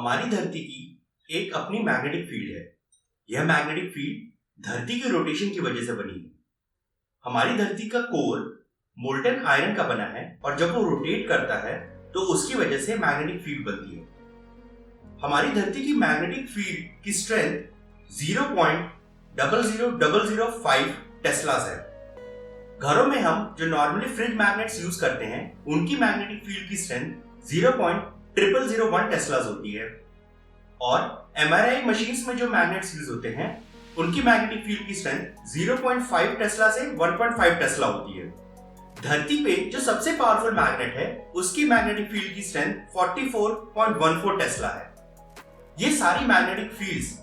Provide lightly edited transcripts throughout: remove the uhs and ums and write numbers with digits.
हमारी धरती की एक अपनी मैग्नेटिक फील्ड है। यह मैग्नेटिक फील्ड धरती की रोटेशन की वजह से बनी है। हमारी धरती का कोर मोल्टन आयरन का बना है और जब वो रोटेट करता है तो उसकी वजह से मैग्नेटिक फील्ड बनती है। हमारी धरती की मैग्नेटिक फील्ड की स्ट्रेंथ 0.00005 टेस्लास है। घरों में हम जो नॉर्मली फ्रिज मैग्नेट्स यूज करते हैं उनकी मैग्नेटिक फील्ड की स्ट्रेंथ 0.0001 टेस्लास होती है और MRI मशीन्स में जो मैग्नेट्स यूज होते हैं उनकी मैग्नेटिक फील्ड की स्ट्रेंथ 0.5 टेस्ला से 1.5 टेस्ला होती है। धरती पे जो सबसे पावरफुल मैग्नेट है उसकी मैग्नेटिक फील्ड की स्ट्रेंथ 44.14 टेस्ला है। ये सारी मैग्नेटिक फील्ड्स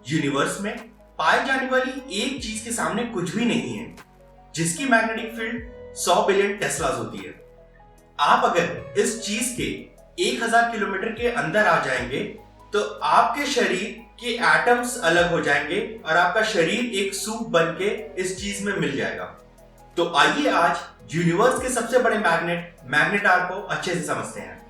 यूनिवर्स में पाई जाने वाली एक चीज के सामने कुछ भी नहीं है जिसकी मैग्नेटिक फील्ड 100 बिलियन टेस्लास होती है। आप अगर इस चीज के 1000 किलोमीटर के अंदर आ जाएंगे तो आपके शरीर के एटम्स अलग हो जाएंगे और आपका शरीर एक सूप बन के इस चीज में मिल जाएगा। तो आइए आज यूनिवर्स के सबसे बड़े मैग्नेटार को अच्छे से समझते हैं।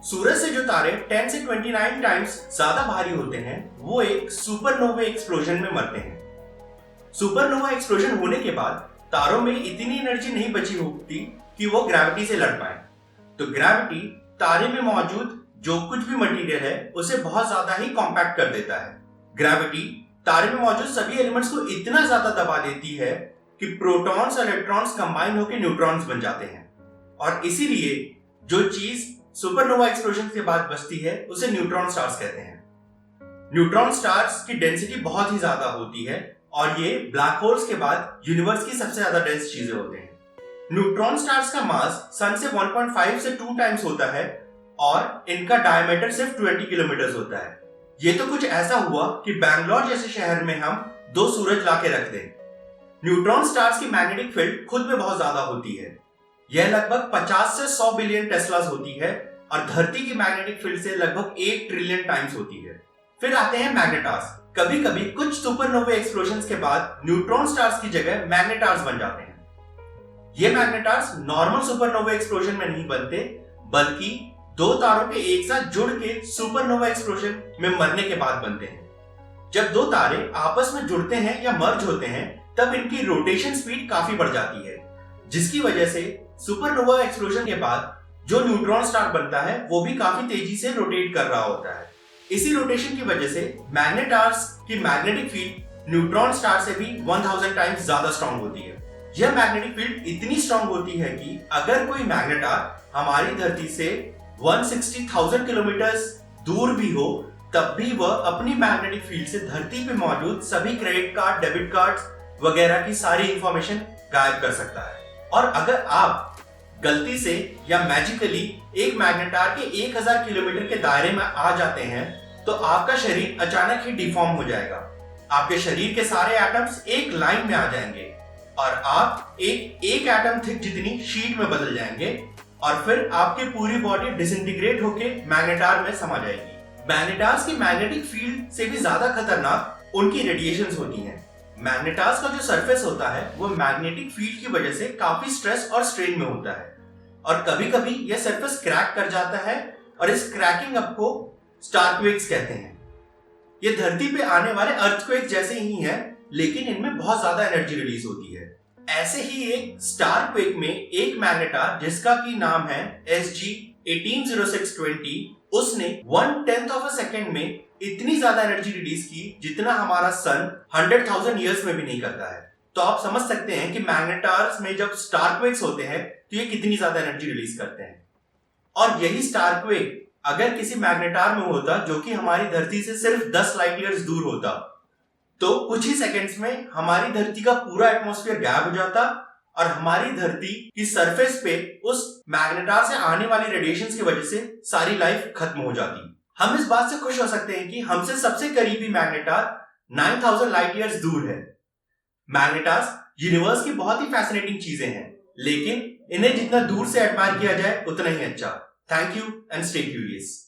सूरज से जो तारे 10 से 29 टाइम्स ज्यादा भारी होते हैं वो एक सुपरनोवा एक्सप्लोजन में मरते हैं। सुपरनोवा एक्सप्लोजन होने के बाद तारों में इतनी एनर्जी नहीं बची होती कि वो ग्रेविटी से लड़ पाए। तो ग्रेविटी तारे में मौजूद जो कुछ भी मटेरियल है उसे बहुत ज्यादा ही कॉम्पैक्ट कर देता है। ग्रेविटी तारे में मौजूद सभी एलिमेंट्स को इतना ज्यादा दबा देती है कि प्रोटॉन्स और इलेक्ट्रॉन्स कंबाइन होकर न्यूट्रॉन्स बन जाते हैं और इसीलिए जो चीज सुपरनोवा एक्सप्लोजन के बाद बचती है उसे न्यूट्रॉन स्टार्स कहते हैं। न्यूट्रॉन स्टार्स की डेंसिटी बहुत ही ज्यादा होती है और ये ब्लैक होल्स के बाद यूनिवर्स की सबसे ज्यादा डेंस चीजें होते हैं। न्यूट्रॉन स्टार्स का मास सन से 1.5 से 2 टाइम्स होता है और इनका डायमीटर सिर्फ 20 किलोमीटर होता है। ये तो कुछ ऐसा हुआ कि बैंगलोर जैसे शहर में हम 2 सूरज लाके रख दें। न्यूट्रॉन स्टार्स की मैग्नेटिक फील्ड खुद में बहुत ज्यादा होती है। यह लगभग 50 से 100 बिलियन टेस्लास होती है और धरती की मैग्नेटिक फील्ड से लगभग 1 ट्रिलियन टाइम्स होती है। फिर आते हैं मैग्नेटार्स। कभी कभी कुछ सुपरनोवा एक्सप्लोजन्स के बाद न्यूट्रॉन स्टार्स की जगह मैग्नेटार्स बन जाते हैं। ये मैग्नेटार्स नॉर्मल सुपरनोवा एक्सप्लोजन में नहीं बनते बल्कि 2 तारों के एक साथ जुड़ के सुपरनोवा एक्सप्लोजन में मरने के बाद बनते हैं। जब 2 तारे आपस में जुड़ते हैं या मर्ज होते हैं तब इनकी रोटेशन स्पीड काफी बढ़ जाती है जिसकी वजह से सुपरनोवा एक्सप्लोजन के बाद जो न्यूट्रॉन स्टार बनता है वो भी काफी तेजी से रोटेट कर रहा होता है। इसी रोटेशन की वजह से मैग्नेटार्स की मैग्नेटिक फील्ड न्यूट्रॉन स्टार से भी 1000 टाइम्स ज्यादा स्ट्रांग होती है। यह मैग्नेटिक फील्ड इतनी स्ट्रांग होती है कि अगर कोई मैग्नेटार हमारी धरती से 160,000 किलोमीटर दूर भी हो तब भी वह अपनी मैग्नेटिक फील्ड से धरती पे मौजूद सभी क्रेडिट कार्ड, डेबिट कार्ड वगैरह की सारी इंफॉर्मेशन गायब कर सकता है। और अगर आप गलती से या मैजिकली एक मैग्नेटार के 1000 किलोमीटर के दायरे में आ जाते हैं तो आपका शरीर अचानक ही डिफॉर्म हो जाएगा। आपके शरीर के सारे एटम्स एक लाइन में आ जाएंगे और आप एक एटम थिक जितनी शीट में बदल जाएंगे और फिर आपकी पूरी बॉडी डिसइंटीग्रेट होके मैग्नेटार में समा जाएगी। मैग्नेटार्स की मैग्नेटिक फील्ड से भी ज्यादा खतरनाक उनकी रेडिएशंस होती हैं। मैग्नेटार्स का जो सरफेस होता है वो मैग्नेटिक फील्ड की वजह से काफी स्ट्रेस और स्ट्रेन में होता है और कभी-कभी यह सरफेस क्रैक कर जाता है और इस क्रैकिंग अप को स्टारक्वेक्स कहते हैं। ये धरती पे आने वाले अर्थक्वेक जैसे ही हैं लेकिन इनमें बहुत ज्यादा एनर्जी रिलीज होती है। ऐसे ही एक स्टारक्वेक में एक मैग्नेटार जिसका की नाम है SG 180620 उसने 1/10 ऑफ अ सेकेंड में इतनी ज्यादा एनर्जी रिलीज की जितना हमारा सन 100,000 ईयर्स में भी नहीं करता है। तो आप समझ सकते हैं कि मैग्नेटार्स में जब स्टारक्वेक्स होते हैं तो ये कितनी ज्यादा एनर्जी रिलीज करते हैं। और यही स्टारक्वेक अगर किसी मैग्नेटार में होता जो कि हमारी धरती से सिर्फ 10 लाइट ईयर्स दूर होता तो कुछ ही सेकंड्स में हमारी धरती का पूरा एटमॉस्फेयर गायब हो जाता और हमारी धरती की सरफेस पे उस मैग्नेटार से आने वाली रेडिएशंस की वजह से सारी लाइफ खत्म हो जाती। हम इस बात से खुश हो सकते हैं कि हमसे सबसे करीबी मैग्नेटार 9000 लाइट ईयर्स दूर है। मैग्नेटार्स यूनिवर्स की बहुत ही फैसिनेटिंग चीजें हैं लेकिन इन्हें जितना दूर से एडमायर किया जाए उतना ही अच्छा। Thank you and stay curious.